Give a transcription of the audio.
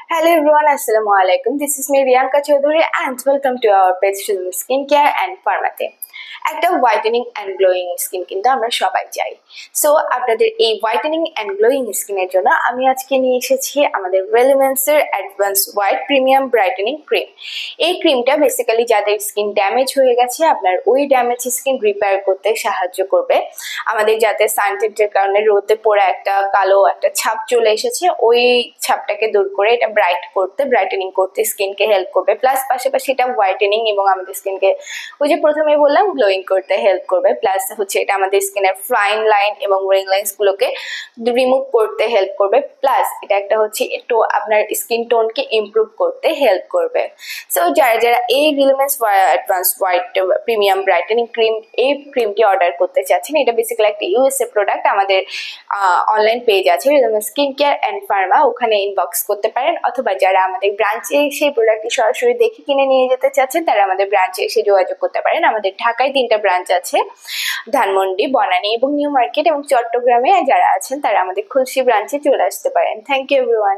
Hello everyone, Assalamu alaikum. This is me Riyanka Chaudhary and welcome to our page Film Skincare and Pharmacy. একটা whitening and glowing skin কিন্তু আমরা সবাই চাই। So আপনাদের এই whitening and glowing স্কিনের জন্য আমি আজকে নিয়ে এসেছি আমাদের রেলিমেন্সের advance white premium brightening cream. এই ক্রিমটা বেসিক্যালি যাদের স্কিন ড্যামেজ হয়ে গেছে আপনার ওই ড্যামেজ স্কিন রিপেয়ার করতে সাহায্য করবে। আমাদের যাতে সানটেন্টের কারণে রোদে পড়ে একটা কালো একটা ছাপ চলে এসেছে ওই ছাপটাকে দূর করে এটা ব্রাইটেনিং করতে স্কিনকে হেল্প করবে। প্লাস পাশাপাশি এটা হোয়াইটেনিং এবং আমাদের স্কিনকে ওই যে প্রথমে বললাম গ্লোয়িং করতে হেল্প করবে। প্লাস হচ্ছে এটা আমাদের স্কিনের ফাইন লাইন এবং রিং লাইন্স গুলোকে রিমুভ করতে হেল্প করবে। প্লাস এটা একটা হচ্ছে একটু আপনার স্কিন টোনকে ইমপ্রুভ করতে হেল্প করবে। সো যারা এই রিলেমেন্স advance white premium brightening cream এই ক্রিমটি অর্ডার করতে চাচ্ছেন, এটা বেসিক্যালি একটা ইউএসএ প্রোডাক্ট। আমাদের অনলাইন পেজ আছে রিলেমেন্স স্কিন কেয়ার অ্যান্ড ফার্মা, ওখানে ইনবক্স করতে পারেন। অথবা যারা আমাদের ব্রাঞ্চে সেই প্রোডাক্টটি সরাসরি দেখে কিনে নিয়ে যেতে চাচ্ছেন তারা আমাদের ব্রাঞ্চে এসে যোগাযোগ করতে পারেন। আমাদের ঢাকায় 3টা ব্রাঞ্চ আছে, ধানমন্ডি, বনানী এবং নিউ মার্কেট, এবং চট্টগ্রামে যারা আছেন তারা আমাদের খুলশী ব্রাঞ্চে চলে আসতে পারেন। Thank you everyone.